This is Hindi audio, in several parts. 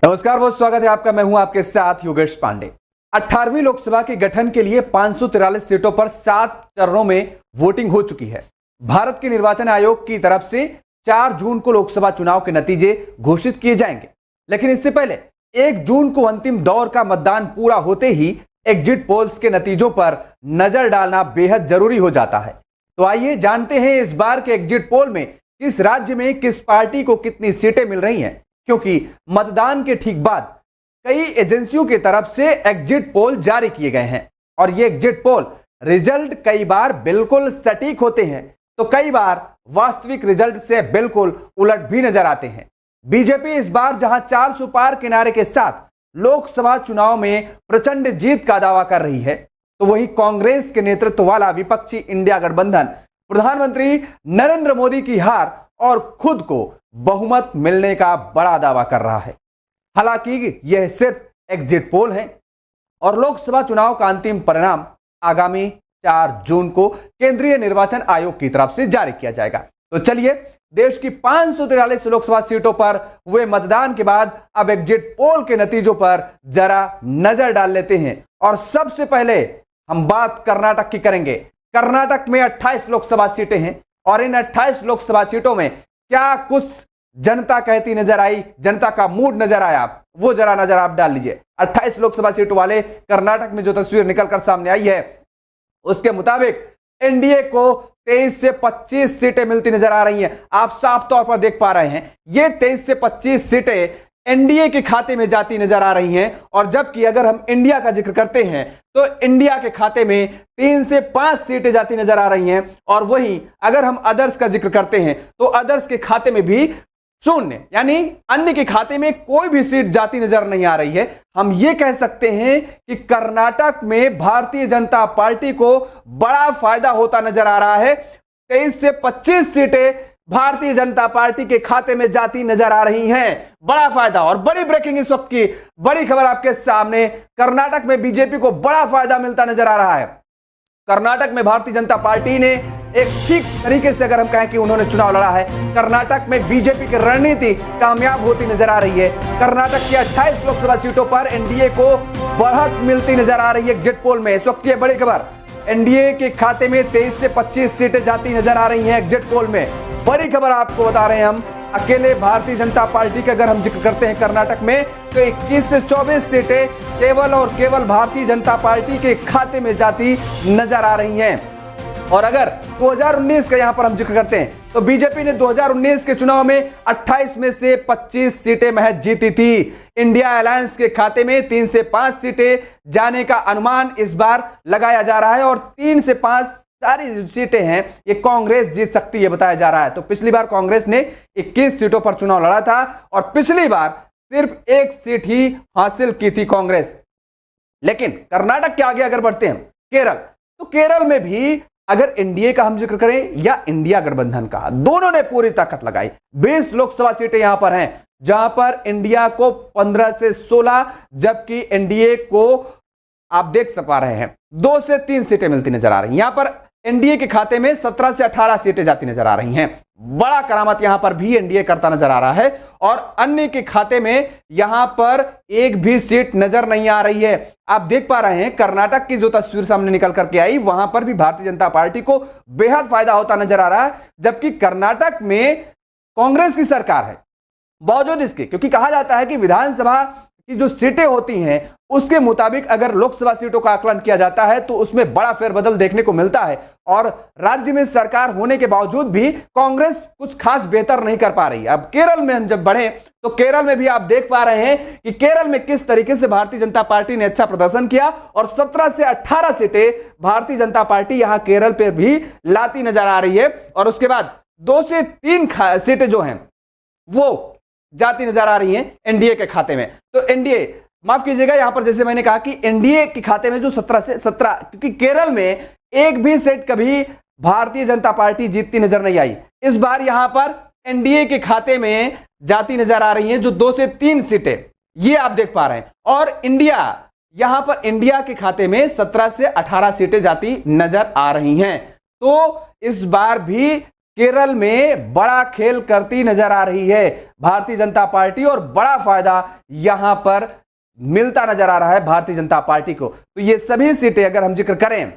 नमस्कार, बहुत स्वागत है आपका। मैं हूं आपके साथ योगेश पांडे। 18वीं लोकसभा के गठन के लिए 543 सीटों पर 7 चरणों में वोटिंग हो चुकी है। भारत के निर्वाचन आयोग की तरफ से 4 जून को लोकसभा चुनाव के नतीजे घोषित किए जाएंगे, लेकिन इससे पहले 1 जून को अंतिम दौर का मतदान पूरा होते ही एग्जिट पोल्स के नतीजों पर नजर डालना बेहद जरूरी हो जाता है। तो आइए जानते हैं इस बार के एग्जिट पोल में किस राज्य में किस पार्टी को कितनी सीटें मिल रही हैं, क्योंकि मतदान के ठीक बाद कई एजेंसियों की तरफ से एग्जिट पोल जारी किए गए हैं और ये एग्जिट पोल रिजल्ट कई बार बिल्कुल सटीक होते हैं तो कई बार वास्तविक रिजल्ट से बिल्कुल उलट भी नजर आते हैं। बीजेपी इस बार जहां 400 पार के नारे के साथ लोकसभा चुनाव में प्रचंड जीत का दावा कर रही है, तो वहीं कांग्रेस के नेतृत्व वाला विपक्षी इंडिया गठबंधन प्रधानमंत्री नरेंद्र मोदी की हार और खुद को बहुमत मिलने का बड़ा दावा कर रहा है। हालांकि यह सिर्फ एग्जिट पोल है और लोकसभा चुनाव का अंतिम परिणाम आगामी 4 जून को केंद्रीय निर्वाचन आयोग की तरफ से जारी किया जाएगा। तो चलिए देश की 543 लोकसभा सीटों पर हुए मतदान के बाद अब एग्जिट पोल के नतीजों पर जरा नजर डाल लेते हैं। और सबसे पहले हम बात कर्नाटक की करेंगे। कर्नाटक में 28 लोकसभा सीटें हैं और इन 28 लोकसभा सीटों में क्या कुछ जनता कहती नजर आई, जनता का मूड नजर आया, वो जरा नजर आप डाल लीजिए। 28 लोकसभा सीटों वाले कर्नाटक में जो तस्वीर निकलकर सामने आई है उसके मुताबिक एनडीए को 23 से 25 सीटें मिलती नजर आ रही हैं। आप साफ तौर पर देख पा रहे हैं ये 23 से 25 सीटें एनडीए के खाते में जाती नजर आ रही हैं। और जबकि अगर हम इंडिया का जिक्र करते हैं तो इंडिया के खाते में 3 से 5 सीटें जाती नजर आ रही हैं। और वहीं अगर हम अदर्स का जिक्र करते हैं तो अदर्स के खाते में भी 0, यानी अन्य के खाते में कोई भी सीट जाती नजर नहीं आ रही है। हम ये कह सकते हैं कि कर्नाटक में भारतीय जनता पार्टी को बड़ा फायदा होता नजर आ रहा है। 23 से 25 सीटें भारतीय जनता पार्टी के खाते में जाती नजर आ रही हैं। बड़ा फायदा और बड़ी ब्रेकिंग इस वक्त की बड़ी खबर आपके सामने। कर्नाटक में बीजेपी को बड़ा फायदा मिलता नजर आ रहा है। कर्नाटक में भारतीय जनता पार्टी ने एक ठीक तरीके से अगर हम कहें कि उन्होंने चुनाव लड़ा है, कर्नाटक में बीजेपी की रणनीति कामयाब होती नजर आ रही है। कर्नाटक की 28 लोकसभा सीटों पर एनडीए को बढ़त मिलती नजर आ रही है एग्जिट पोल में। इस वक्त की बड़ी खबर, एनडीए के खाते में 23 से 25 सीटें जाती नजर आ रही हैं एग्जिट पोल में। बड़ी खबर आपको बता रहे हैं हम। अकेले भारतीय जनता पार्टी का अगर हम जिक्र करते हैं कर्नाटक में तो 21 से 24 सीटें केवल और केवल भारतीय जनता पार्टी के खाते में जाती नजर आ रही हैं। और अगर 2019 का यहां पर हम जिक्र करते हैं तो बीजेपी ने 2019 के चुनाव में 28 में से 25 सीटें महज जीती थी। इंडिया अलायंस के खाते में 3 से 5 सीटें जाने का अनुमान इस बार लगाया जा रहा है और 3 से 5 सारी सीटें हैं ये कांग्रेस जीत सकती है बताया जा रहा है। तो पिछली बार कांग्रेस ने 21 सीटों पर चुनाव लड़ा था और पिछली बार सिर्फ 1 सीट ही हासिल की थी कांग्रेस। लेकिन कर्नाटक के आगे अगर बढ़ते हैं केरल, तो केरल में भी अगर एनडीए का हम जिक्र करें या इंडिया गठबंधन का, दोनों ने पूरी ताकत लगाई। 20 लोकसभा सीटें यहां पर हैं जहां पर इंडिया को 15 से 16 जबकि एनडीए को आप देख पा रहे हैं 2 से 3 सीटें मिलती नजर आ रही हैं। यहां पर एनडीए के खाते में 17 से 18 सीटें जाती नजर आ रही हैं। बड़ा करामत यहां पर भी एनडीए करता नजर आ रहा है और अन्य के खाते में यहां पर एक भी सीट नजर नहीं आ रही है। आप देख पा रहे हैं कर्नाटक की जो तस्वीर सामने निकल करके आई वहां पर भी भारतीय जनता पार्टी को बेहद फायदा होता नजर आ रहा है, जबकि कर्नाटक में कांग्रेस की सरकार है। बावजूद इसके, क्योंकि कहा जाता है कि विधानसभा की जो सीटें होती हैं उसके मुताबिक अगर लोकसभा सीटों का आकलन किया जाता है तो उसमें बड़ा फेरबदल देखने को मिलता है और राज्य में सरकार होने के बावजूद भी कांग्रेस कुछ खास बेहतर नहीं कर पा रही। अब केरल में हम जब बढ़े तो केरल में भी आप देख पा रहे हैं कि केरल में किस तरीके से भारतीय जनता पार्टी ने अच्छा प्रदर्शन किया और 17 से 18 सीटें भारतीय जनता पार्टी यहां केरल पर भी लाती नजर आ रही है। और उसके बाद 2 से 3 सीटें जो हैं वो जाती नजर आ रही हैं एनडीए के खाते में। तो एनडीए, माफ कीजिएगा, यहां पर जैसे मैंने कहा कि एनडीए के खाते में जो 17 से 17, क्योंकि केरल में एक भी सीट कभी भारतीय जनता पार्टी जीतती नजर नहीं आई, इस बार यहां पर एनडीए के खाते में जाती नजर आ रही हैं जो 2 से 3 सीटें, ये आप देख पा रहे हैं। और इंडिया, यहां पर इंडिया के खाते में 17 से 18 सीटें जाती नजर आ रही हैं। तो इस बार भी केरल में बड़ा खेल करती नजर आ रही है भारतीय जनता पार्टी और बड़ा फायदा यहां पर मिलता नजर आ रहा है भारतीय जनता पार्टी को। तो ये सभी सीटें अगर हम जिक्र करें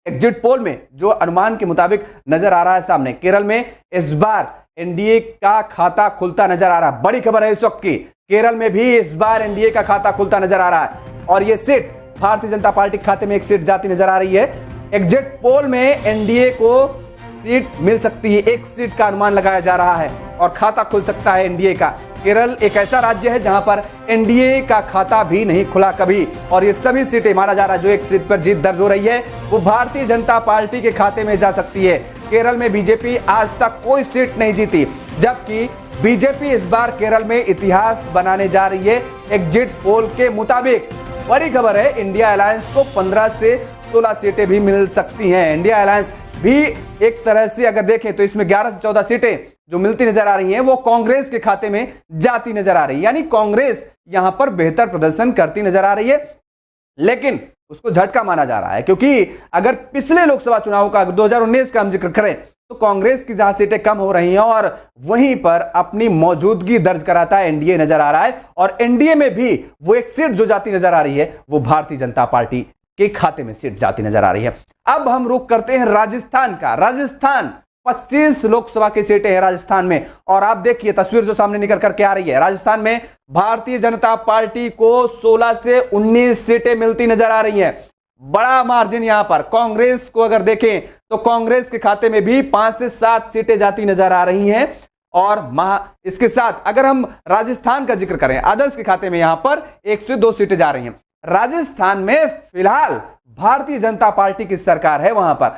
एग्जिट पोल में जो अनुमान के मुताबिक नजर आ रहा है सामने, केरल में इस बार एनडीए का खाता खुलता नजर आ रहा है। बड़ी खबर है इस वक्त की, केरल में भी इस बार एनडीए का खाता खुलता नजर आ रहा है और यह सीट भारतीय जनता पार्टी के खाते में एक सीट जाती नजर आ रही है। एग्जिट पोल में एनडीए को सीट मिल सकती है, एक सीट का अनुमान लगाया जा रहा है और खाता खुल सकता है एनडीए का। केरल एक ऐसा राज्य है जहां पर एनडीए का खाता भी नहीं खुला कभी और ये सभी सीटें माना जा रहा है जो एक सीट पर जीत दर्ज हो रही है वो भारतीय जनता पार्टी के खाते में जा सकती है। केरल में बीजेपी आज तक कोई सीट नहीं जीती, जबकि बीजेपी इस बार केरल में इतिहास बनाने जा रही है एग्जिट पोल के मुताबिक। बड़ी खबर है, इंडिया अलायंस को 15 से 16 सीटें भी मिल सकती हैं। इंडिया अलायंस भी एक तरह से अगर देखें तो इसमें 11 से 14 सीटें जो मिलती नजर आ रही हैं वो कांग्रेस के खाते में जाती नजर आ रही है, यानी कांग्रेस यहां पर बेहतर प्रदर्शन करती नजर आ रही है। लेकिन उसको झटका माना जा रहा है क्योंकि अगर पिछले लोकसभा चुनाव का 2019 का हम जिक्र करें तो कांग्रेस की जहां सीटें कम हो रही हैं और वहीं पर अपनी मौजूदगी दर्ज कराता है एनडीए नजर आ रहा है और एनडीए में भी वो एक सीट जो जाती नजर आ रही है वो भारतीय जनता पार्टी के खाते में सीट जाती नजर आ रही है। अब हम रुख करते हैं राजस्थान का। राजस्थान 25 लोकसभा की सीटें हैं राजस्थान में और आप देखिए तस्वीर जो सामने निकल करके आ रही है। राजस्थान में भारतीय जनता पार्टी को 16 से 19 सीटें मिलती नजर आ रही हैं। बड़ा मार्जिन यहां पर कांग्रेस को अगर देखें तो कांग्रेस के खाते में भी 5 से 7 सीटें जाती नजर आ रही हैं और इसके साथ अगर हम राजस्थान का जिक्र करें अदर्स के खाते में यहां पर 1 से 2 सीटें जा रही हैं। राजस्थान में फिलहाल भारतीय जनता पार्टी की सरकार है वहां पर,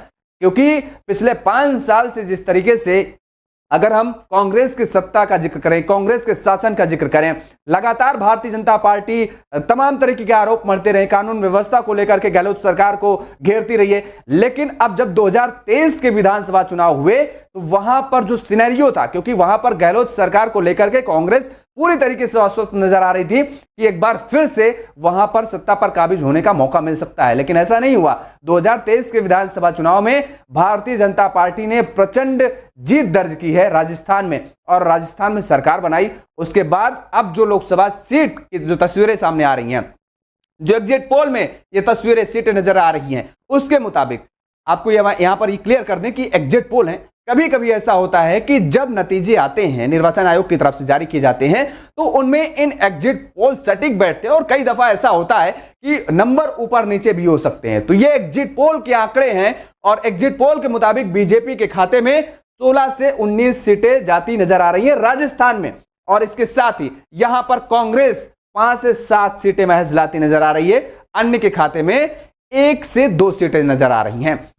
क्योंकि पिछले 5 साल से जिस तरीके से अगर हम कांग्रेस की सत्ता का जिक्र करें, कांग्रेस के शासन का जिक्र करें, लगातार भारतीय जनता पार्टी तमाम तरीके के आरोप मढ़ते रहे, कानून व्यवस्था को लेकर के गहलोत सरकार को घेरती रही है। लेकिन अब जब 2023 के विधानसभा चुनाव हुए तो वहां पर जो सिनेरियो था, क्योंकि वहां पर गहलोत सरकार को लेकर के कांग्रेस पूरी तरीके से अस्वस्थ नजर आ रही थी कि एक बार फिर से वहां पर सत्ता पर काबिज होने का मौका मिल सकता है, लेकिन ऐसा नहीं हुआ। 2023 के विधानसभा चुनाव में भारतीय जनता पार्टी ने प्रचंड जीत दर्ज की है राजस्थान में और राजस्थान में सरकार बनाई। उसके बाद अब जो लोकसभा सीट की जो तस्वीरें सामने आ रही हैं, जो एग्जिट पोल में ये तस्वीरें सीटें नजर आ रही हैं, उसके मुताबिक आपको यहां पर ये क्लियर कर दें कि एग्जिट पोल है। कभी कभी ऐसा होता है कि जब नतीजे आते हैं निर्वाचन आयोग की तरफ से जारी किए जाते हैं तो उनमें इन एग्जिट पोल सटीक बैठते हैं और कई दफा ऐसा होता है कि नंबर ऊपर नीचे भी हो सकते हैं। तो ये एग्जिट पोल के आंकड़े हैं और एग्जिट पोल के मुताबिक बीजेपी के खाते में 16 से 19 सीटें जाती नजर आ रही है राजस्थान में और इसके साथ ही यहां पर कांग्रेस 5 से 7 सीटें महज लाती नजर आ रही है, अन्य के खाते में 1 से 2 सीटें नजर आ रही हैं।